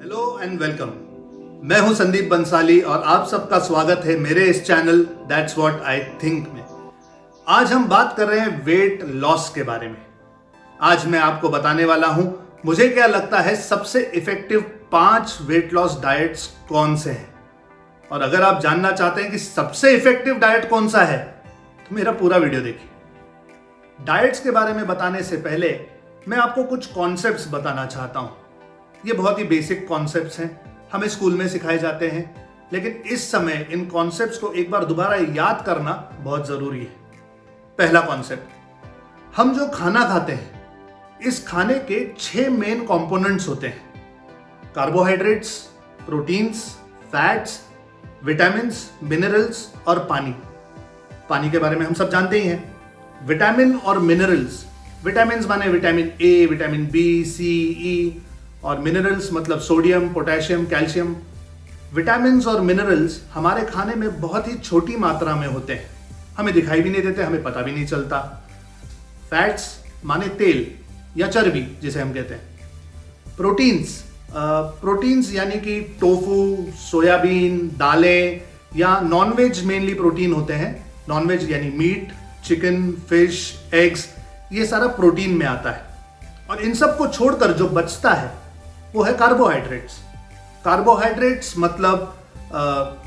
Hello and welcome. मैं हूं संदीप बंसाली और आप सबका स्वागत है मेरे इस channel that's what I think में। आज हम बात कर रहे हैं वेट लॉस के बारे में। आज मैं आपको बताने वाला हूं मुझे क्या लगता है सबसे इफेक्टिव 5 वेट लॉस डाइट्स कौन से हैं। और अगर आप जानना चाहते हैं कि सबसे इफेक्टिव डाइट कौन सा है तो मेरा पूरा वीडियो देखिए। डाइट्स के बारे में बताने से पहले मैं आपको कुछ कॉन्सेप्ट्स बताना चाहता हूं। ये बहुत ही बेसिक कॉन्सेप्ट्स हैं, हमें स्कूल में सिखाए जाते हैं, लेकिन इस समय इन कॉन्सेप्ट्स को एक बार दोबारा याद करना बहुत जरूरी है। पहला कॉन्सेप्ट, हम जो खाना खाते हैं इस खाने के 6 मेन कंपोनेंट्स होते हैं। Carbohydrates, proteins, fats, vitamins, minerals और पानी। पानी के बारे में हम सब जानते ही हैं। विटामिन और मिनरल्स, विटामिन्स माने विटामिन ए, विटामिन बी, सी, ई और मिनरल्स मतलब सोडियम, पोटेशियम, कैल्शियम। विटामिन्स और मिनरल्स हमारे खाने में बहुत ही छोटी मात्रा में होते हैं, हमें दिखाई भी नहीं देते, हमें पता भी नहीं चलता। फैट्स माने तेल या चर्बी जिसे हम कहते हैं। प्रोटीन्स यानी कि टोफू, सोयाबीन, दालें या नॉनवेज मेनली प्रोटीन होते हैं। नॉनवेज यानी मीट, चिकन, फिश, एग्स, ये सारा प्रोटीन में आता है। और इन सब को छोड़कर जो बचता है वो है कार्बोहाइड्रेट्स। कार्बोहाइड्रेट्स मतलब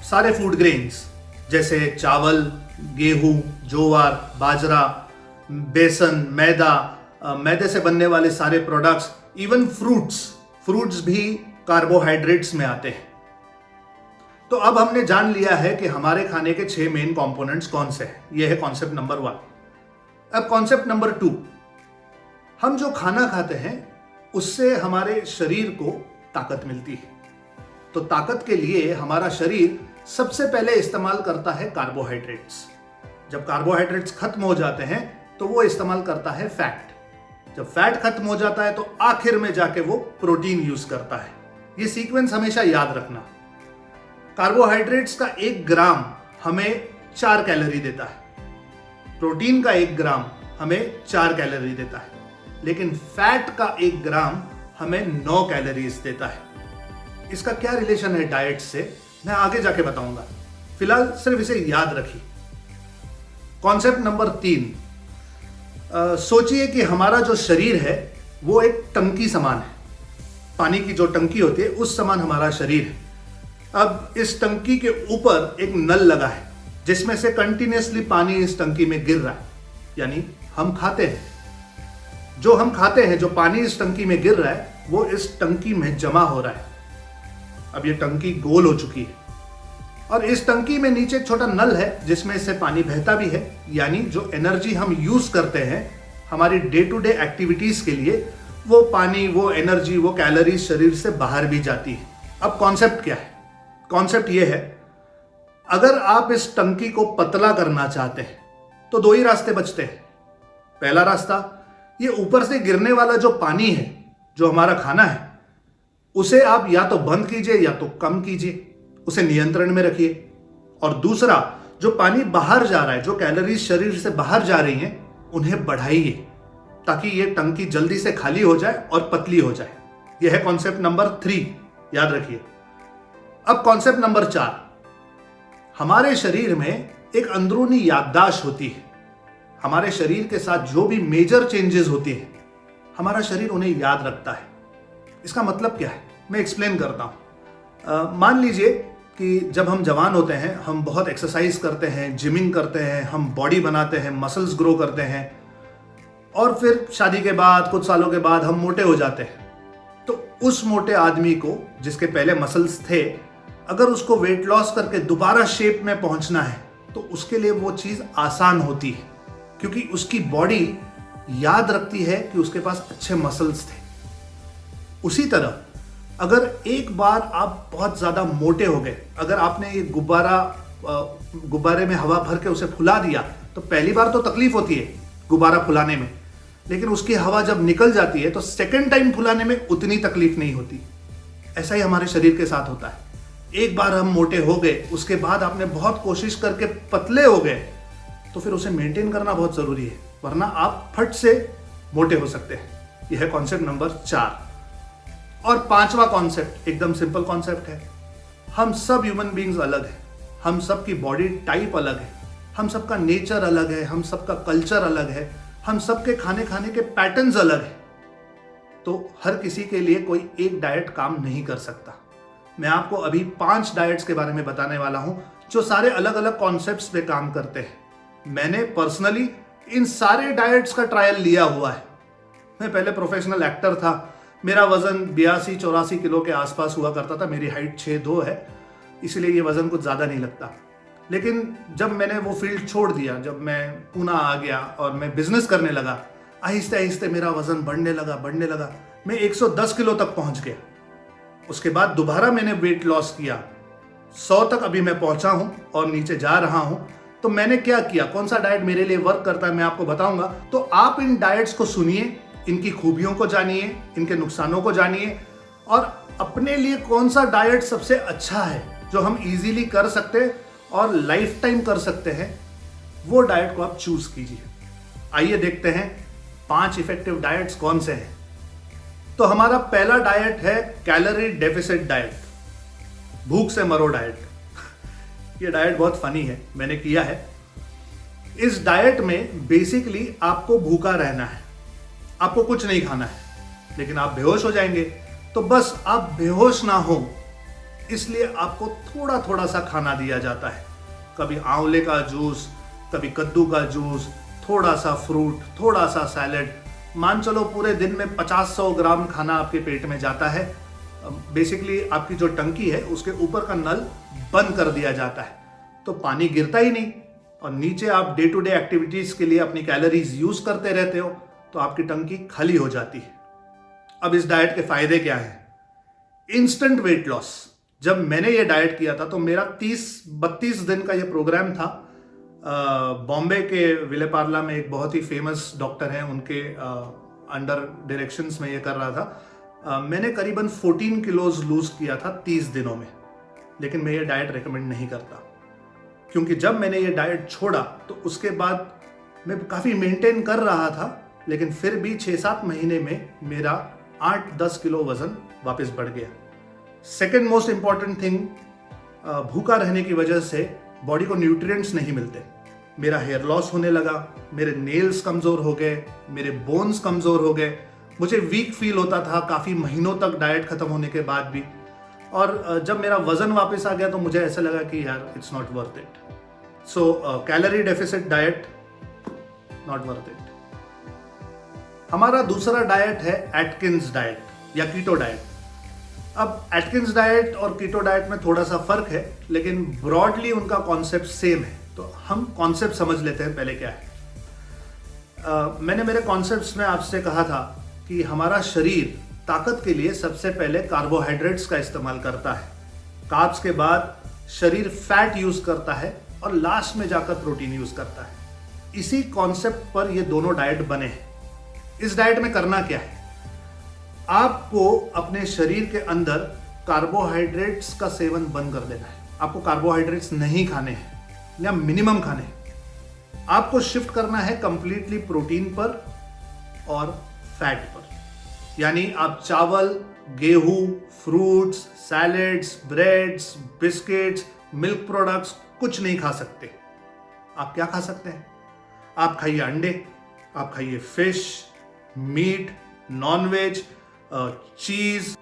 सारे फूड ग्रेन्स जैसे चावल, गेहूं, ज्वार, बाजरा, बेसन, मैदा, मैदे से बनने वाले सारे प्रोडक्ट्स, इवन फ्रूट्स भी कार्बोहाइड्रेट्स में आते हैं। तो अब हमने जान लिया है कि हमारे खाने के 6 मेन कंपोनेंट्स कौन से हैं। यह है कॉन्सेप्ट नंबर 1। अब कॉन्सेप्ट नंबर 2, हम जो खाना खाते हैं उससे हमारे शरीर को ताकत मिलती है। तो ताकत के लिए हमारा शरीर सबसे पहले इस्तेमाल करता है कार्बोहाइड्रेट्स। जब कार्बोहाइड्रेट्स खत्म हो जाते हैं तो वो इस्तेमाल करता है फैट। जब फैट खत्म हो जाता है तो आखिर में जाके वो प्रोटीन यूज करता है। ये सीक्वेंस हमेशा याद रखना। कार्बोहाइड्रेट्स का 1 ग्राम हमें 4 कैलोरी देता है। प्रोटीन का 1 ग्राम हमें 4 कैलोरी देता है, लेकिन फैट का 1 ग्राम हमें 9 कैलोरीज देता है। इसका क्या रिलेशन है डाइट से मैं आगे जाके बताऊंगा, फिलहाल सिर्फ इसे याद रखिए। कॉन्सेप्ट नंबर 3, सोचिए कि हमारा जो शरीर है वो एक टंकी समान है। पानी की जो टंकी होती है उस समान हमारा शरीर है। अब इस टंकी के ऊपर एक नल लगा है जिसमें से कंटिन्यूसली पानी इस टंकी में गिर रहा है, यानी हम खाते हैं। जो हम खाते हैं, जो पानी इस टंकी में गिर रहा है वो इस टंकी में जमा हो रहा है। अब ये टंकी गोल हो चुकी है और इस टंकी में नीचे एक छोटा नल है जिसमें से पानी बहता भी है, यानी जो एनर्जी हम यूज करते हैं हमारी डे टू डे एक्टिविटीज के लिए, वो पानी, वो एनर्जी, वो कैलोरीज शरीर से बाहर भी जाती है। अब कॉन्सेप्ट क्या है? कॉन्सेप्ट ये है, अगर आप इस टंकी को पतला करना चाहते हैं तो 2 ही रास्ते बचते हैं। पहला रास्ता, ये ऊपर से गिरने वाला जो पानी है, जो हमारा खाना है, उसे आप या तो बंद कीजिए या तो कम कीजिए, उसे नियंत्रण में रखिए। और दूसरा, जो पानी बाहर जा रहा है, जो कैलोरीज शरीर से बाहर जा रही हैं, उन्हें बढ़ाइए ताकि ये टंकी जल्दी से खाली हो जाए और पतली हो जाए। यह है कॉन्सेप्ट नंबर 3, याद रखिए। अब कॉन्सेप्ट नंबर 4, हमारे शरीर में एक अंदरूनी याददाश्त होती है। हमारे शरीर के साथ जो भी मेजर चेंजेस होती हैं हमारा शरीर उन्हें याद रखता है। इसका मतलब क्या है, मैं एक्सप्लेन करता हूं। मान लीजिए कि जब हम जवान होते हैं, हम बहुत एक्सरसाइज करते हैं, जिमिंग करते हैं, हम बॉडी बनाते हैं, मसल्स ग्रो करते हैं, और फिर शादी के बाद कुछ सालों के बाद हम मोटे हो जाते हैं। तो उस मोटे आदमी को, जिसके पहले मसल्स थे, अगर उसको वेट लॉस करके दोबारा शेप में पहुंचना है तो उसके लिए वो चीज आसान होती है, क्योंकि उसकी बॉडी याद रखती है कि उसके पास अच्छे मसल्स थे। उसी तरह अगर एक बार आप बहुत ज्यादा मोटे हो गए, अगर आपने ये गुब्बारे में हवा भर के उसे फुला दिया, तो पहली बार तो तकलीफ होती है गुब्बारा फुलाने में, लेकिन उसकी हवा जब निकल जाती है तो सेकेंड टाइम फुलाने में उतनी तकलीफ नहीं होती। ऐसा ही हमारे शरीर के साथ होता है। एक बार हम मोटे हो गए, उसके बाद आपने बहुत कोशिश करके पतले हो गए, तो फिर उसे मेंटेन करना बहुत जरूरी है, वरना आप फट से मोटे हो सकते हैं। यह है कॉन्सेप्ट नंबर 4। और पांचवा कॉन्सेप्ट एकदम सिंपल कॉन्सेप्ट है, हम सब ह्यूमन बीइंग्स अलग हैं, हम सब की बॉडी टाइप अलग है, हम सबका नेचर अलग है, हम सबका कल्चर अलग है, हम सबके खाने के पैटर्न्स अलग है। तो हर किसी के लिए कोई एक डाइट काम नहीं कर सकता। मैं आपको अभी 5 डाइट्स के बारे में बताने वाला हूं जो सारे अलग अलग कॉन्सेप्ट्स पे काम करते हैं। मैंने पर्सनली इन सारे डाइट्स का ट्रायल लिया हुआ है। मैं पहले प्रोफेशनल एक्टर था, मेरा वजन 82-84 किलो के आसपास हुआ करता था, मेरी हाइट 6'2" है, इसलिए ये वजन कुछ ज़्यादा नहीं लगता। लेकिन जब मैंने वो फील्ड छोड़ दिया, जब मैं पूना आ गया और मैं बिजनेस करने लगा, आहिस्ते आहिस्ते मेरा वजन बढ़ने लगा, मैं 110 किलो तक पहुंच गया। उसके बाद दोबारा मैंने वेट लॉस किया, 100 तक अभी मैं पहुंचा हूं और नीचे जा रहा हूं। तो मैंने क्या किया, कौन सा डाइट मेरे लिए वर्क करता है, मैं आपको बताऊंगा। तो आप इन डाइट्स को सुनिए, इनकी खूबियों को जानिए, इनके नुकसानों को जानिए, और अपने लिए कौन सा डाइट सबसे अच्छा है जो हम इजीली कर सकते और लाइफ टाइम कर सकते हैं, वो डाइट को आप चूज कीजिए। आइए देखते हैं 5 इफेक्टिव डाइट्स कौन से हैं। तो हमारा पहला डाइट है कैलोरी डेफिसिट डाइट, भूख से मरो डाइट। ये डाइट बहुत फनी है, मैंने किया है। इस डाइट में बेसिकली आपको भूखा रहना है, आपको कुछ नहीं खाना है, लेकिन आप बेहोश हो जाएंगे। तो बस आप बेहोश ना हो इसलिए आपको थोड़ा थोड़ा सा खाना दिया जाता है। कभी आंवले का जूस, कभी कद्दू का जूस, थोड़ा सा फ्रूट, थोड़ा सा सैलेड। मान चलो पूरे दिन में 50-100 ग्राम खाना आपके पेट में जाता है। बेसिकली आपकी जो टंकी है उसके ऊपर का नल बंद कर दिया जाता है, तो पानी गिरता ही नहीं, और नीचे आप डे टू डे एक्टिविटीज के लिए अपनी कैलोरीज यूज करते रहते हो, तो आपकी टंकी खाली हो जाती है। अब इस डाइट के फायदे क्या हैं? Instant weight loss. जब मैंने ये डाइट किया था तो मेरा 30-32 दिन का ये प्रोग्राम था। बॉम्बे के विलेपार्ला में एक बहुत ही फेमस डॉक्टर हैं, उनके अंडर डायरेक्शंस में ये कर रहा था। मैंने करीबन 14 किलोज लूज किया था 30 दिनों में। लेकिन मैं ये डाइट रेकमेंड नहीं करता, क्योंकि जब मैंने ये डाइट छोड़ा तो उसके बाद मैं काफ़ी मेंटेन कर रहा था, लेकिन फिर भी 6-7 महीने में मेरा 8-10 किलो वजन वापस बढ़ गया। सेकेंड मोस्ट इंपॉर्टेंट थिंग, भूखा रहने की वजह से बॉडी को न्यूट्रिएंट्स नहीं मिलते। मेरा हेयर लॉस होने लगा, मेरे नेल्स कमज़ोर हो गए, मेरे बोन्स कमज़ोर हो गए, मुझे वीक फील होता था काफ़ी महीनों तक डाइट ख़त्म होने के बाद भी। और जब मेरा वज़न वापस आ गया तो मुझे ऐसा लगा कि यार it's not worth it. So calorie deficit diet not worth it. हमारा दूसरा डाइट है एटकिंस डाइट या कीटो डाइट। अब एटकिंस डाइट और कीटो डाइट में थोड़ा सा फर्क है, लेकिन ब्रॉडली उनका कॉन्सेप्ट सेम है। तो हम कॉन्सेप्ट समझ लेते हैं पहले क्या है। मैंने मेरे कॉन्सेप्ट्स में आपसे कहा था कि हमारा शरीर ताकत के लिए सबसे पहले कार्बोहाइड्रेट्स का इस्तेमाल करता है, कार्ब्स के बाद शरीर फैट यूज करता है और लास्ट में जाकर प्रोटीन यूज करता है। इसी कॉन्सेप्ट पर ये दोनों डाइट बने हैं। इस डाइट में करना क्या है, आपको अपने शरीर के अंदर कार्बोहाइड्रेट्स का सेवन बंद कर देना है। आपको कार्बोहाइड्रेट्स नहीं खाने हैं या मिनिमम खाने हैं। आपको शिफ्ट करना है कंप्लीटली प्रोटीन पर और फैट पर। यानी आप चावल, गेहूं, fruits, salads, breads, biscuits, milk products कुछ नहीं खा सकते। आप क्या खा सकते हैं? आप खाइए अंडे, आप खाइए फिश, मीट, नॉनवेज, चीज।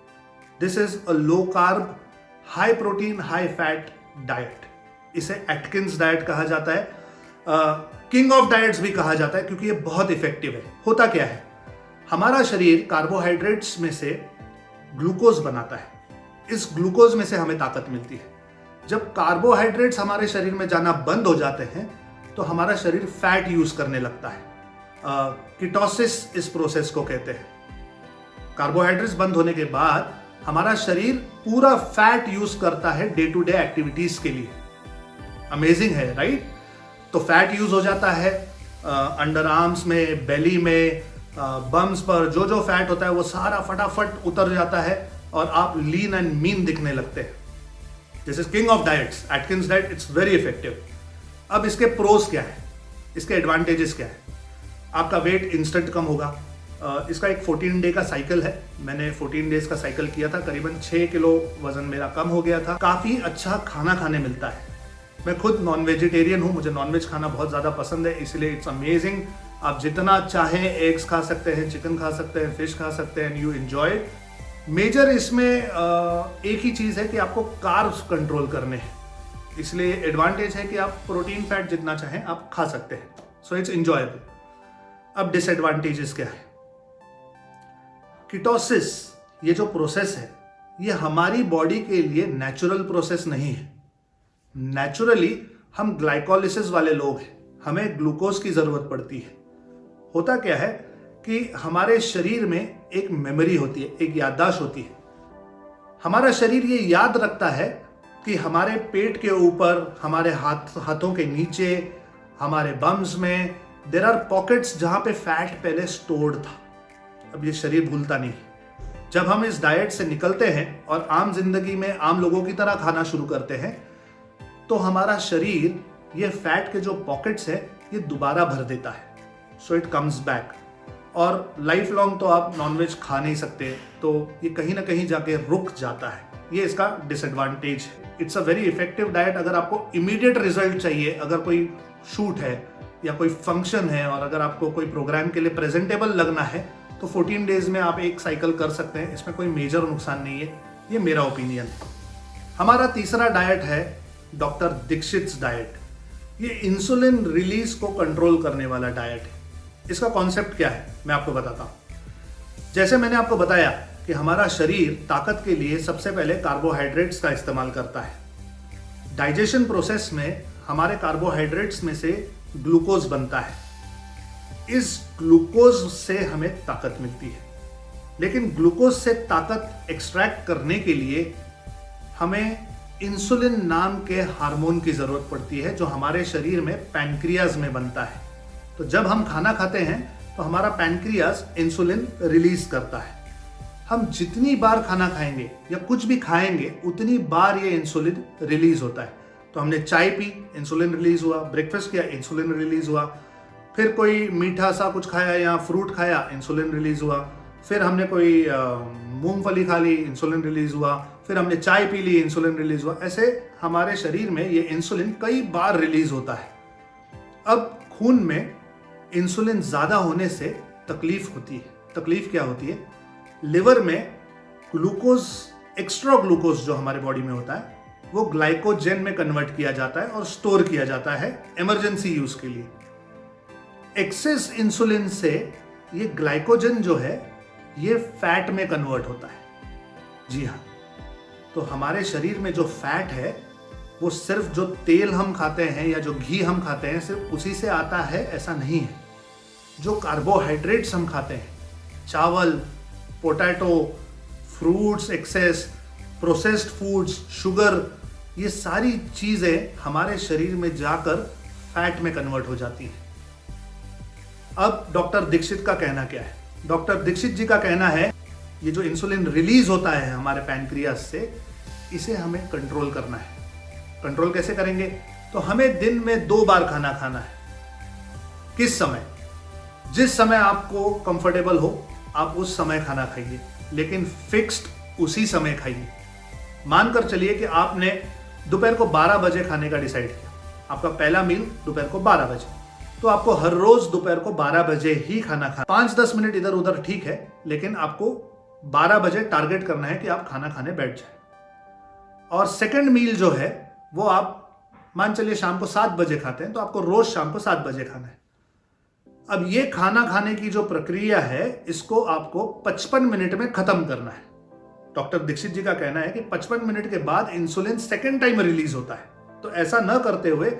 This is a low carb, high protein, high fat diet. इसे एटकिंस डाइट कहा जाता है, किंग ऑफ डाइट्स भी कहा जाता है, क्योंकि ये बहुत इफेक्टिव है। होता क्या है, हमारा शरीर कार्बोहाइड्रेट्स में से ग्लूकोज बनाता है, इस ग्लूकोज में से हमें ताकत मिलती है। जब कार्बोहाइड्रेट्स हमारे शरीर में जाना बंद हो जाते हैं तो हमारा शरीर फैट यूज करने लगता है। कीटोसिस इस प्रोसेस को कहते हैं। कार्बोहाइड्रेट्स बंद होने के बाद हमारा शरीर पूरा फैट यूज करता है डे टू डे एक्टिविटीज के लिए। अमेजिंग है, राइट? तो फैट यूज हो जाता है अंडर आर्म्स में, बेली में, बम्स पर जो जो फैट होता है वो सारा फटाफट उतर जाता है और आप लीन एंड मीन दिखने लगते हैं। This is king of diets, Atkins diet. It's very effective. अब इसके प्रोज क्या है, इसके एडवांटेजेस क्या है? आपका वेट इंस्टेंट कम होगा, इसका एक 14 डे का साइकिल है। मैंने 14 डेज का साइकिल किया था, करीबन 6 किलो वजन मेरा कम हो गया था। काफ़ी अच्छा खाना खाने मिलता है। मैं खुद नॉन वेजिटेरियन हूँ, मुझे नॉन वेज खाना बहुत ज़्यादा पसंद है, इसलिए इट्स अमेजिंग। आप जितना चाहें एग्स खा सकते हैं, चिकन खा सकते हैं, फिश खा सकते हैं, यू एंजॉय इट। मेजर इसमें एक ही चीज़ है कि आपको कार्ब्स कंट्रोल करने हैं, इसलिए एडवांटेज है कि आप प्रोटीन फैट जितना चाहें आप खा सकते हैं। So it's enjoyable. अब डिसएडवांटेजेस क्या है? कीटोसिस, ये जो प्रोसेस है ये हमारी बॉडी के लिए नेचुरल प्रोसेस नहीं है। नेचुरली हम ग्लाइकोलिसिस वाले लोग हैं, हमें ग्लूकोज की जरूरत पड़ती है। होता क्या है कि हमारे शरीर में एक मेमोरी होती है, एक याददाश्त होती है। हमारा शरीर ये याद रखता है कि हमारे पेट के ऊपर, हमारे हाथों के नीचे, हमारे बम्स में देयर आर पॉकेट्स जहां पे फैट पहले स्टोर्ड था। अब ये शरीर भूलता नहीं। जब हम इस डाइट से निकलते हैं और आम जिंदगी में आम लोगों की तरह खाना शुरू करते हैं तो हमारा शरीर ये फैट के जो पॉकेट्स है ये दोबारा भर देता है। सो इट कम्स बैक, और लाइफ लॉन्ग तो आप नॉनवेज खा नहीं सकते, तो ये कहीं ना कहीं जाके रुक जाता है। ये इसका डिसएडवांटेज है। It's a very effective diet अगर आपको इमीडिएट रिजल्ट चाहिए, अगर कोई शूट है या कोई फंक्शन है और अगर आपको कोई प्रोग्राम के लिए प्रेजेंटेबल लगना है तो 14 डेज में आप एक साइकिल कर सकते हैं। इसमें कोई मेजर नुकसान नहीं है, ये मेरा ओपिनियन है। हमारा तीसरा डाइट है डॉक्टर दीक्षित्स डाइट। ये इंसुलिन रिलीज को कंट्रोल करने वाला डाइट है। इसका कॉन्सेप्ट क्या है मैं आपको बताता हूं। जैसे मैंने आपको बताया कि हमारा शरीर ताकत के लिए सबसे पहले कार्बोहाइड्रेट्स का इस्तेमाल करता है। डाइजेशन प्रोसेस में हमारे कार्बोहाइड्रेट्स में से ग्लूकोज बनता है। इस ग्लूकोज से हमें ताकत मिलती है, लेकिन ग्लूकोज से ताकत एक्सट्रैक्ट करने के लिए हमें इंसुलिन नाम के हार्मोन की जरूरत पड़ती है, जो हमारे शरीर में पैनक्रियाज में बनता है। तो जब हम खाना खाते हैं तो हमारा पैनक्रियाज इंसुलिन रिलीज करता है। हम जितनी बार खाना खाएंगे या कुछ भी खाएंगे उतनी बार ये इंसुलिन रिलीज होता है। तो हमने चाय पी, इंसुलिन रिलीज हुआ, ब्रेकफास्ट किया, इंसुलिन रिलीज हुआ, फिर कोई मीठा सा कुछ खाया या फ्रूट खाया, इंसुलिन रिलीज हुआ, फिर हमने कोई मूंगफली खा ली, इंसुलिन रिलीज हुआ, फिर हमने चाय पी ली, इंसुलिन रिलीज हुआ। ऐसे हमारे शरीर में ये इंसुलिन कई बार रिलीज होता है। अब खून में इंसुलिन ज्यादा होने से तकलीफ होती है। तकलीफ क्या होती है? लिवर में ग्लूकोज, एक्स्ट्रा ग्लूकोज जो हमारे बॉडी में होता है वो ग्लाइकोजन में कन्वर्ट किया जाता है और स्टोर किया जाता है इमरजेंसी यूज के लिए। एक्सेस इंसुलिन से ये ग्लाइकोजन जो है ये फैट में कन्वर्ट होता है। जी हाँ, तो हमारे शरीर में जो फैट है वो सिर्फ जो तेल हम खाते हैं या जो घी हम खाते हैं सिर्फ उसी से आता है ऐसा नहीं है। जो कार्बोहाइड्रेट्स हम खाते हैं, चावल, potato, fruits, excess, processed foods, sugar, ये सारी चीजें हमारे शरीर में जाकर फैट में कन्वर्ट हो जाती हैं। अब डॉक्टर दीक्षित का कहना क्या है? डॉक्टर दीक्षित जी का कहना है ये जो इंसुलिन रिलीज होता है हमारे पैनक्रियाज से, इसे हमें कंट्रोल करना है। कंट्रोल कैसे करेंगे? तो हमें दिन में 2 बार खाना खाना है। किस समय? जिस समय आपको कंफर्टेबल हो आप उस समय खाना खाइए, लेकिन फिक्स्ड उसी समय खाइए। मानकर चलिए कि आपने दोपहर को 12 बजे खाने का डिसाइड किया, आपका पहला मील दोपहर को 12 बजे, तो आपको हर रोज दोपहर को 12 बजे ही खाना खाना। 5-10 मिनट इधर उधर ठीक है, लेकिन आपको 12 बजे टारगेट करना है कि आप खाना खाने बैठ जाए। और सेकंड मील जो है वो आप मान चलिए शाम को 7 बजे खाते हैं, तो आपको रोज शाम को 7 बजे खाना है। अब ये खाना खाने की जो प्रक्रिया है इसको आपको 55 मिनट में खत्म करना है। डॉक्टर दीक्षित जी का कहना है कि 55 मिनट के बाद इंसुलिन सेकेंड टाइम रिलीज होता है। तो ऐसा न करते हुए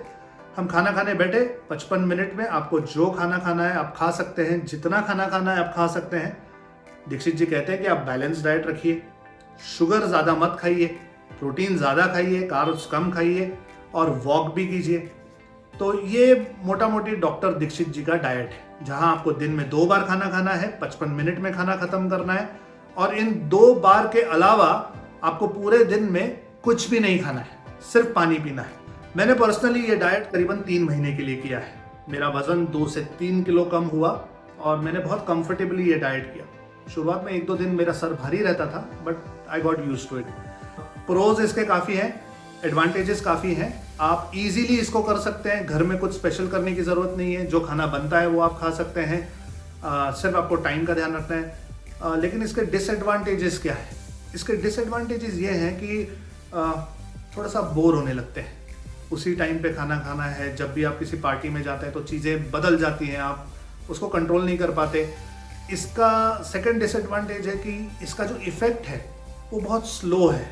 हम खाना खाने बैठे, 55 मिनट में आपको जो खाना खाना है आप खा सकते हैं, जितना खाना खाना है आप खा सकते हैं। दीक्षित जी कहते हैं कि आप बैलेंस डाइट रखिए, शुगर ज़्यादा मत खाइए, प्रोटीन ज़्यादा खाइए, कार्ब्स कम खाइए और वॉक भी कीजिए। तो ये मोटा मोटी डॉक्टर दीक्षित जी का डाइट है, जहां आपको दिन में 2 बार खाना खाना है, 55 मिनट में खाना खत्म करना है, और इन 2 बार के अलावा आपको पूरे दिन में कुछ भी नहीं खाना है, सिर्फ पानी पीना है। मैंने पर्सनली ये डाइट करीबन 3 महीने के लिए किया है। मेरा वजन 2 से 3 किलो कम हुआ और मैंने बहुत कंफर्टेबली ये डाइट किया। शुरुआत में 1-2 दिन मेरा सर भारी रहता था, but I got used to it. Pros इसके काफ़ी हैं, एडवांटेजेस काफ़ी हैं। आप इजीली इसको कर सकते हैं, घर में कुछ स्पेशल करने की ज़रूरत नहीं है, जो खाना बनता है वो आप खा सकते हैं। सिर्फ आपको टाइम का ध्यान रखना है। लेकिन इसके डिसएडवांटेजेस क्या है? इसके डिसएडवांटेजेस ये हैं कि थोड़ा सा बोर होने लगते हैं। उसी टाइम पे खाना खाना है, जब भी आप किसी पार्टी में जाते हैं तो चीज़ें बदल जाती हैं, आप उसको कंट्रोल नहीं कर पाते। इसका सेकंड डिसएडवांटेज है कि इसका जो इफ़ेक्ट है वो बहुत स्लो है।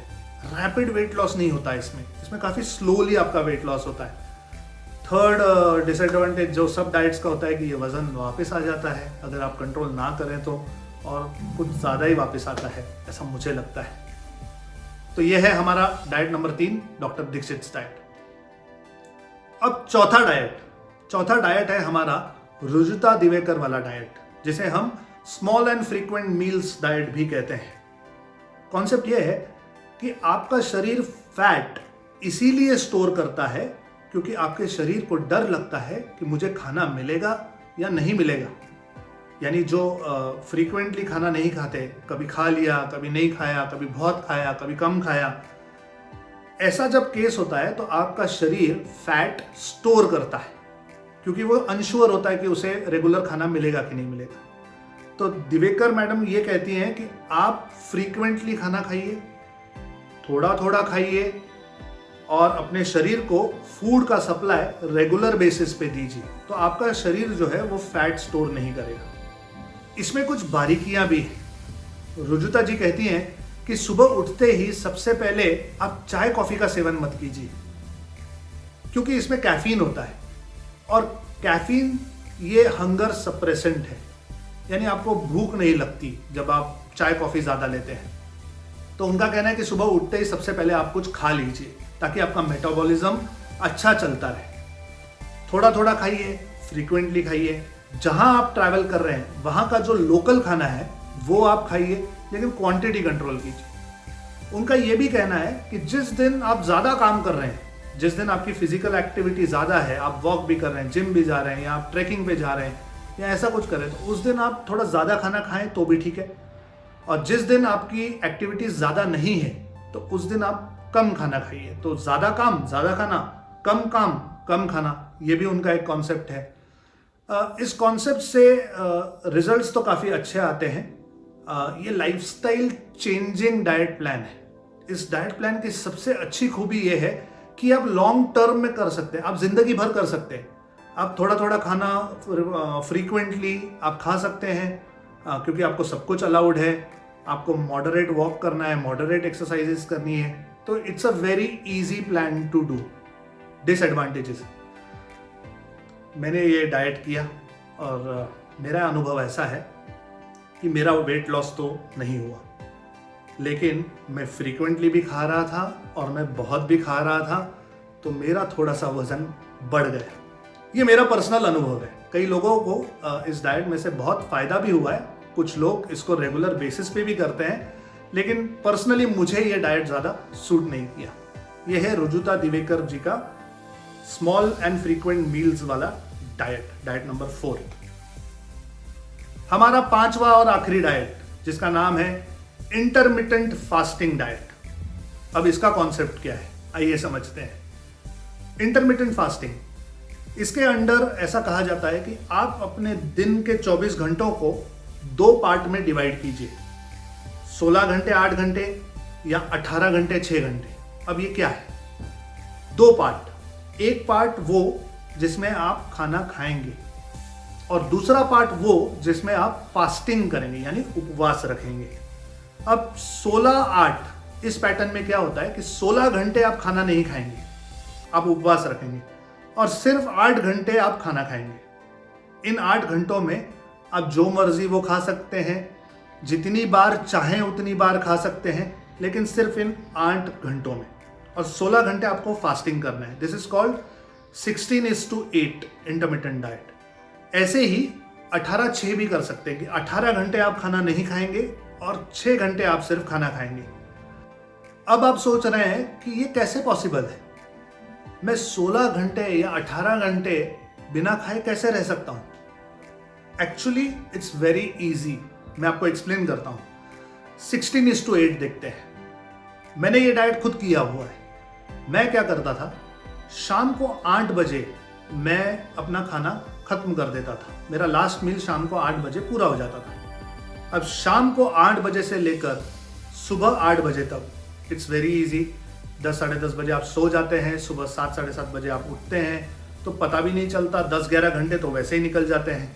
रैपिड वेट लॉस नहीं होता है इसमें काफ़ी स्लोली आपका वेट लॉस होता है। थर्ड डिसएडवांटेज जो सब डाइट्स का होता है कि ये वज़न वापस आ जाता है अगर आप कंट्रोल ना करें तो, और कुछ ज़्यादा ही वापस आता है, ऐसा मुझे लगता है। तो ये है हमारा diet number 3, doctor Dikshit diet. अब चौथा डाइट है हमारा रुजुता दिवेकर वाला डाइट, जिसे हम small and frequent meals diet भी कहते हैं। कॉन्सेप्ट ये है कि आपका शरीर फैट इसीलिए स्टोर करता है क्योंकि आपके शरीर को डर लगता है कि मुझे खाना मिलेगा या नहीं मिलेगा। यानी जो फ्रीक्वेंटली खाना नहीं खाते, कभी खा लिया, कभी नहीं खाया, कभी बहुत खाया, कभी कम खाया, ऐसा जब केस होता है तो आपका शरीर फैट स्टोर करता है क्योंकि वो अनश्योर होता है कि उसे रेगुलर खाना मिलेगा कि नहीं मिलेगा। तो दिवेकर मैडम ये कहती हैं कि आप फ्रीक्वेंटली खाना खाइए, थोड़ा थोड़ा खाइए और अपने शरीर को फूड का सप्लाई रेगुलर बेसिस पे दीजिए, तो आपका शरीर जो है वो फैट स्टोर नहीं करेगा। इसमें कुछ बारीकियां भी हैं। रुजुता जी कहती हैं कि सुबह उठते ही सबसे पहले आप चाय कॉफी का सेवन मत कीजिए क्योंकि इसमें कैफीन होता है, और कैफीन ये हंगर सप्रेसेंट है, यानी आपको भूख नहीं लगती जब आप चाय कॉफी ज़्यादा लेते हैं। तो उनका कहना है कि सुबह उठते ही सबसे पहले आप कुछ खा लीजिए ताकि आपका मेटाबॉलिज्म अच्छा चलता रहे। थोड़ा थोड़ा खाइए, फ्रीक्वेंटली खाइए। जहां आप ट्रैवल कर रहे हैं वहां का जो लोकल खाना है वो आप खाइए, लेकिन क्वांटिटी कंट्रोल कीजिए। उनका ये भी कहना है कि जिस दिन आप ज़्यादा काम कर रहे हैं, जिस दिन आपकी फिजिकल एक्टिविटी ज़्यादा है, आप वॉक भी कर रहे हैं, जिम भी जा रहे हैं, या आप ट्रैकिंग पे जा रहे हैं, या ऐसा कुछ कर रहे हैं, तो उस दिन आप थोड़ा ज़्यादा खाना खाएं तो भी ठीक है। और जिस दिन आपकी एक्टिविटीज़ ज़्यादा नहीं है तो उस दिन आप कम खाना खाइए। तो ज़्यादा काम ज़्यादा खाना, कम काम कम खाना, ये भी उनका एक कॉन्सेप्ट है। इस कॉन्सेप्ट से रिजल्ट्स तो काफ़ी अच्छे आते हैं। ये लाइफस्टाइल चेंजिंग डाइट प्लान है। इस डाइट प्लान की सबसे अच्छी खूबी ये है कि आप लॉन्ग टर्म में कर सकते हैं, आप जिंदगी भर कर सकते हैं। आप थोड़ा थोड़ा खाना फ्रीक्वेंटली आप खा सकते हैं क्योंकि आपको सब कुछ अलाउड है। आपको मॉडरेट वॉक करना है, मॉडरेट एक्सरसाइजेस करनी है, तो it's a very easy plan to do. Disadvantages, मैंने ये डाइट किया और मेरा अनुभव ऐसा है कि मेरा वेट लॉस तो नहीं हुआ, लेकिन मैं फ्रीक्वेंटली भी खा रहा था और मैं बहुत भी खा रहा था, तो मेरा थोड़ा सा वजन बढ़ गया। ये मेरा पर्सनल अनुभव है। कई लोगों को इस डाइट में से बहुत फ़ायदा भी हुआ है, कुछ लोग इसको रेगुलर बेसिस पे भी करते हैं, लेकिन पर्सनली मुझे ये डाइट ज़्यादा सूट नहीं किया। ये है रुजुता दिवेकर जी का स्मॉल एंड फ्रीक्वेंट मील्स वाला डाइट नंबर 4। हमारा 5वां और आखिरी डाइट, जिसका नाम है इंटरमिटेंट फास्टिंग डाइट। अब इसका कॉन्सेप्ट क्या है, आइए समझते हैं। इंटरमिटेंट फास्टिंग, इसके अंडर ऐसा कहा जाता है कि आप अपने दिन के 24 घंटों को 2 पार्ट में डिवाइड कीजिए, 16 घंटे 8 घंटे या 18 घंटे 6 घंटे। अब ये क्या है? 2 पार्ट। एक पार्ट वो जिसमें आप खाना खाएंगे और दूसरा पार्ट वो जिसमें आप फास्टिंग करेंगे, यानी उपवास रखेंगे। अब 16-8 इस पैटर्न में क्या होता है कि 16 घंटे आप खाना नहीं खाएंगे, आप उपवास रखेंगे, और सिर्फ 8 घंटे आप खाना खाएंगे। इन 8 घंटों में आप जो मर्जी वो खा सकते हैं, जितनी बार चाहें उतनी बार खा सकते हैं, लेकिन सिर्फ इन 8 घंटों में। और 16 घंटे आपको फास्टिंग करना है। This is called 16:8 intermittent diet. ऐसे ही 18-6 भी कर सकते हैं कि 18 घंटे आप खाना नहीं खाएंगे और 6 घंटे आप सिर्फ खाना खाएंगे। अब आप सोच रहे हैं कि ये कैसे पॉसिबल है, मैं 16 घंटे या 18 घंटे बिना खाए कैसे रह सकता हूं? एक्चुअली इट्स वेरी इजी, मैं आपको एक्सप्लेन करता हूँ। 16:8 देखते हैं। मैंने ये डाइट खुद किया हुआ है। मैं क्या करता था, शाम को 8 बजे मैं अपना खाना खत्म कर देता था। मेरा लास्ट मील शाम को 8 बजे पूरा हो जाता था। अब शाम को 8 बजे से लेकर सुबह 8 बजे तक इट्स वेरी इजी। 10 साढ़े 10 बजे आप सो जाते हैं, सुबह 7 साढ़े 7 बजे आप उठते हैं, तो पता भी नहीं चलता, 10-11 घंटे तो वैसे ही निकल जाते हैं।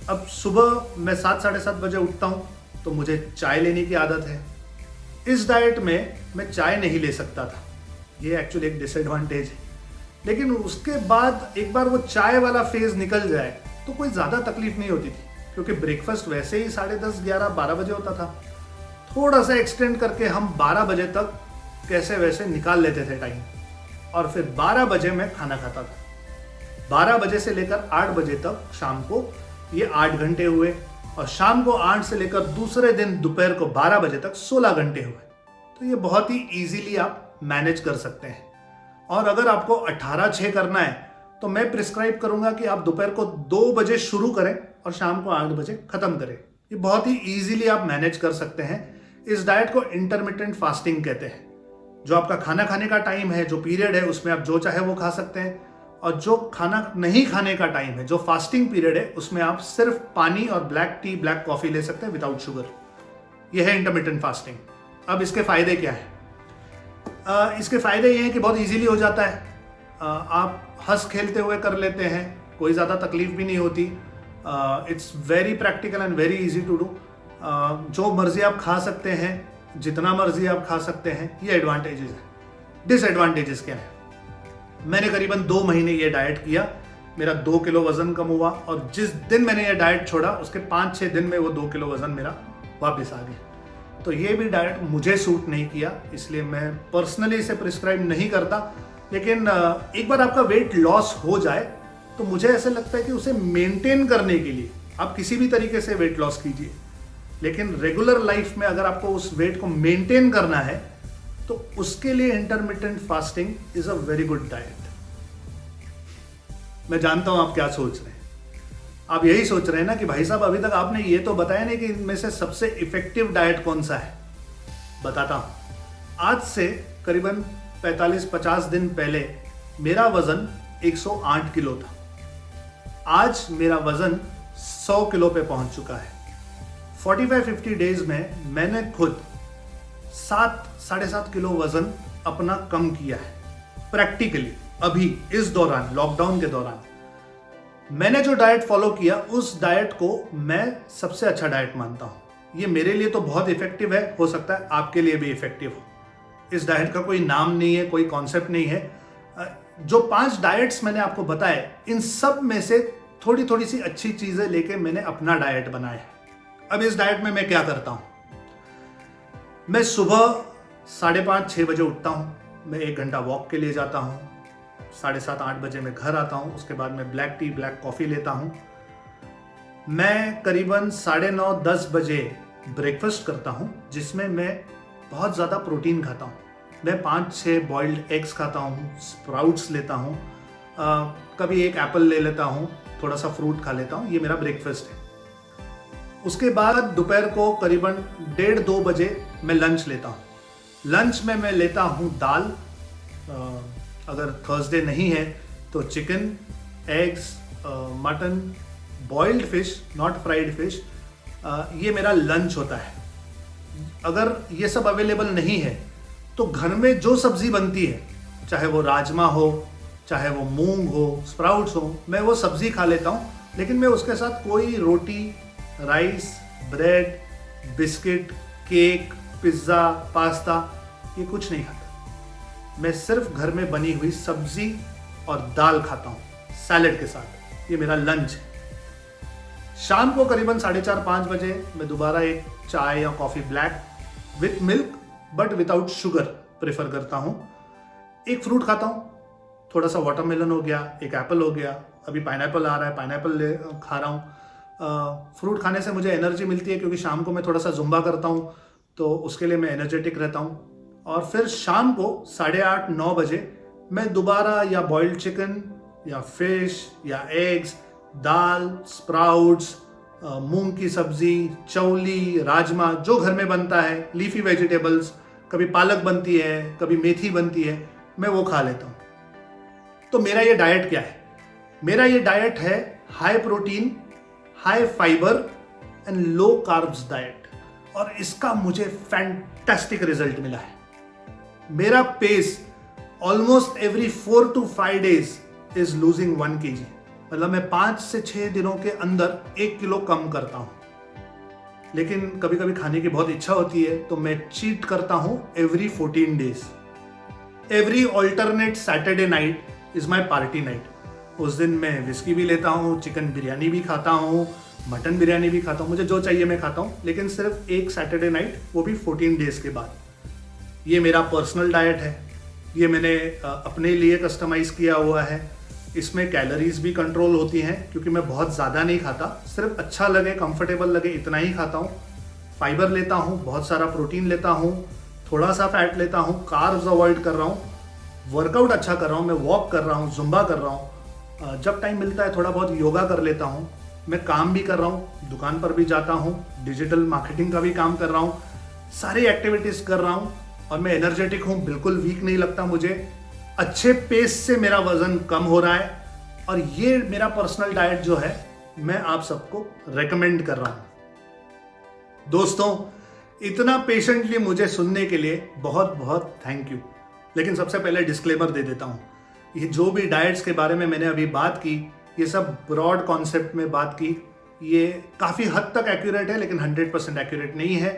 अब सुबह मैं 7 साढ़े 7 बजे उठता हूँ तो मुझे चाय लेने की आदत है। इस डाइट में मैं चाय नहीं ले सकता था, ये एक्चुअली एक डिसएडवांटेज है। लेकिन उसके बाद एक बार वो चाय वाला फेज निकल जाए तो कोई ज़्यादा तकलीफ नहीं होती थी, क्योंकि ब्रेकफास्ट वैसे ही 10:30, 11, 12 बजे होता था। थोड़ा सा एक्सटेंड करके हम 12 बजे तक कैसे वैसे निकाल लेते थे टाइम, और फिर 12 बजे मैं खाना खाता था। 12 बजे से लेकर 8 बजे तक शाम को ये 8 घंटे हुए, और शाम को 8 से लेकर दूसरे दिन दोपहर को 12 बजे तक 16 घंटे हुए। तो ये बहुत ही इजीली आप मैनेज कर सकते हैं। और अगर आपको 18/6 करना है तो मैं प्रिस्क्राइब करूंगा कि आप दोपहर को 2 बजे शुरू करें और शाम को 8 बजे खत्म करें। ये बहुत ही इजीली आप मैनेज कर सकते हैं। इस डाइट को इंटरमिटेंट फास्टिंग कहते हैं। जो आपका खाना खाने का टाइम है, जो पीरियड है, उसमें आप जो चाहे वो खा सकते हैं, और जो खाना नहीं खाने का टाइम है, जो फास्टिंग पीरियड है, उसमें आप सिर्फ पानी और ब्लैक टी, ब्लैक कॉफी ले सकते हैं विदाउट शुगर। यह है इंटरमिटेंट फास्टिंग। अब इसके फायदे क्या है? इसके फायदे ये हैं कि बहुत इजीली हो जाता है। आप हंस खेलते हुए कर लेते हैं, कोई ज़्यादा तकलीफ भी नहीं होती। It's very practical and very easy to do. जो मर्जी आप खा सकते हैं, जितना मर्जी आप खा सकते हैं, ये एडवांटेजेस है। डिसएडवांटेजेस क्या है? मैंने करीबन 2 महीने ये डाइट किया, मेरा 2 किलो वजन कम हुआ, और जिस दिन मैंने ये डाइट छोड़ा उसके 5-6 दिन में वो 2 किलो वजन मेरा वापस आ गया। तो ये भी डाइट मुझे सूट नहीं किया, इसलिए मैं पर्सनली इसे प्रिस्क्राइब नहीं करता। लेकिन एक बार आपका वेट लॉस हो जाए तो मुझे ऐसा लगता है कि उसे मेंटेन करने के लिए आप किसी भी तरीके से वेट लॉस कीजिए, लेकिन रेगुलर लाइफ में अगर आपको उस वेट को मेंटेन करना है तो उसके लिए intermittent fasting is a very good diet. मैं जानता हूं आप क्या सोच रहे हैं। आप यही सोच रहे हैं ना कि भाई साहब अभी तक आपने ये तो बताया नहीं कि इनमें से सबसे इफेक्टिव डाइट कौन सा है। बताता हूं। आज से करीबन 45-50 दिन पहले मेरा वजन 108 किलो था। आज मेरा वजन 100 किलो पे पहुंच चुका है। 45-50 डेज में मैंने खुद 7-7.5 किलो वजन अपना कम किया है प्रैक्टिकली। अभी इस दौरान, लॉकडाउन के दौरान मैंने जो डाइट फॉलो किया, उस डाइट को मैं सबसे अच्छा डाइट मानता हूं। ये मेरे लिए तो बहुत इफेक्टिव है, हो सकता है आपके लिए भी इफेक्टिव हो। इस डाइट का कोई नाम नहीं है, कोई कॉन्सेप्ट नहीं है। जो 5 डाइट्स मैंने आपको बताए, इन सब में से थोड़ी थोड़ी सी अच्छी चीजें लेके मैंने अपना डाइट बनाया है। अब इस डाइट में मैं क्या करता हूं? मैं सुबह 5:30-6 बजे उठता हूं। मैं 1 घंटा वॉक के लिए जाता हूं। 7:30-8 बजे मैं घर आता हूं। उसके बाद मैं ब्लैक टी, ब्लैक कॉफ़ी लेता हूं। मैं करीबन 9:30-10 बजे ब्रेकफास्ट करता हूं, जिसमें मैं बहुत ज़्यादा प्रोटीन खाता हूं। मैं 5-6 बॉइल्ड एग्स खाता हूं, स्प्राउट्स लेता हूं, कभी एक एप्पल ले लेता हूं, थोड़ा सा फ्रूट खा लेता हूं। ये मेरा ब्रेकफास्ट है। उसके बाद दोपहर को करीबन 1:30-2 बजे मैं लंच लेता हूं। लंच में मैं लेता हूं दाल, अगर थर्सडे नहीं है तो chicken, eggs, mutton, boiled fish, not fried fish. ये मेरा लंच होता है। अगर ये सब अवेलेबल नहीं है तो घर में जो सब्जी बनती है, चाहे वो राजमा हो, चाहे वो मूंग हो, स्प्राउट्स हो, मैं वो सब्जी खा लेता हूँ। लेकिन मैं उसके साथ कोई रोटी, rice, bread, biscuit, cake, pizza, pasta, ये कुछ नहीं खाता। मैं सिर्फ घर में बनी हुई सब्जी और दाल खाता हूँ सैलेड के साथ। ये मेरा लंच है। शाम को करीबन 4:30-5 बजे मैं दोबारा एक चाय या coffee black with milk but without sugar prefer करता हूँ। एक फ्रूट खाता हूँ, थोड़ा सा वाटरमेलन हो गया, एक एप्पल हो गया, अभी पाइनएप्पल आ रहा है, पाइनएप्पल खा रहा हूँ। फ्रूट खाने से मुझे एनर्जी मिलती है, क्योंकि शाम को मैं थोड़ा सा जुम्बा करता हूँ, तो उसके लिए मैं एनर्जेटिक रहता हूँ। और फिर शाम को 8:30-9 बजे मैं दोबारा या बॉइल्ड चिकन या फिश या एग्स, दाल, स्प्राउट्स, मूंग की सब्जी, चौली, राजमा, जो घर में बनता है, लीफी वेजिटेबल्स, कभी पालक बनती है, कभी मेथी बनती है, मैं वो खा लेता हूँ। तो मेरा ये डाइट क्या है? मेरा ये डाइट है high protein, high fibre and low carbs diet, और इसका मुझे फैंटास्टिक रिजल्ट मिला है। मेरा pace almost every 4 to 5 days is losing 1 kg, मतलब मैं 5 से 6 दिनों के अंदर 1 किलो कम करता हूं। लेकिन कभी कभी खाने की बहुत इच्छा होती है तो मैं चीट करता हूं every 14 days। Every alternate Saturday night is my party night. उस दिन मैं विस्की भी लेता हूँ, चिकन बिरयानी भी खाता हूँ, मटन बिरयानी भी खाता हूँ, मुझे जो चाहिए मैं खाता हूँ, लेकिन सिर्फ एक सैटरडे नाइट, वो भी 14 days के बाद। ये मेरा पर्सनल डाइट है, ये मैंने अपने लिए कस्टमाइज किया हुआ है। इसमें कैलोरीज भी कंट्रोल होती हैं क्योंकि मैं बहुत ज़्यादा नहीं खाता, सिर्फ अच्छा लगे, कंफर्टेबल लगे, इतना ही खाता हूँ। फाइबर लेता हूँ, बहुत सारा प्रोटीन लेता हूँ, थोड़ा सा फैट लेता हूँ, कार्ब्स अवॉइड कर रहा हूँ, वर्कआउट अच्छा कर रहा हूँ, मैं वॉक कर रहा हूँ, जुम्बा कर रहा हूँ, जब टाइम मिलता है थोड़ा बहुत योगा कर लेता हूँ, मैं काम भी कर रहा हूँ, दुकान पर भी जाता हूँ, डिजिटल मार्केटिंग का भी काम कर रहा हूँ, सारी एक्टिविटीज़ कर रहा हूँ, और मैं एनर्जेटिक हूँ, बिल्कुल वीक नहीं लगता मुझे। अच्छे पेस से मेरा वजन कम हो रहा है, और ये मेरा पर्सनल डाइट जो है मैं आप सबको रेकमेंड कर रहा हूँ। दोस्तों, इतना पेशेंटली मुझे सुनने के लिए बहुत बहुत थैंक यू। लेकिन सबसे पहले डिस्क्लेमर दे देता हूँ, ये जो भी डाइट्स के बारे में मैंने अभी बात की, ये सब ब्रॉड कॉन्सेप्ट में बात की, ये काफ़ी हद तक एक्यूरेट है लेकिन 100% एक्यूरेट नहीं है।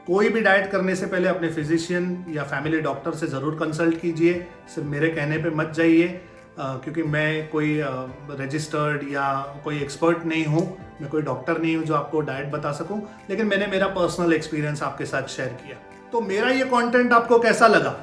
कोई भी डाइट करने से पहले अपने फिजिशियन या फैमिली डॉक्टर से ज़रूर कंसल्ट कीजिए, सिर्फ मेरे कहने पे मत जाइए, क्योंकि मैं कोई रजिस्टर्ड या कोई एक्सपर्ट नहीं हूँ, मैं कोई डॉक्टर नहीं हूँ जो आपको डाइट बता सकूँ, लेकिन मैंने मेरा पर्सनल एक्सपीरियंस आपके साथ शेयर किया। तो मेरा ये कंटेंट आपको कैसा लगा?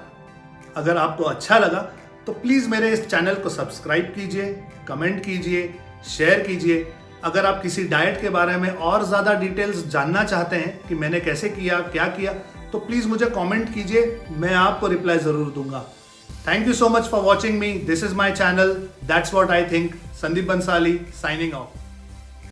अगर आपको अच्छा लगा तो प्लीज़ मेरे इस चैनल को सब्सक्राइब कीजिए, कमेंट कीजिए, शेयर कीजिए। अगर आप किसी डाइट के बारे में और ज़्यादा डिटेल्स जानना चाहते हैं कि मैंने कैसे किया, क्या किया, तो प्लीज़ मुझे कमेंट कीजिए, मैं आपको रिप्लाई ज़रूर दूंगा। Thank you so much for watching me. This is my channel, that's what I think. Sandeep Bansali signing of.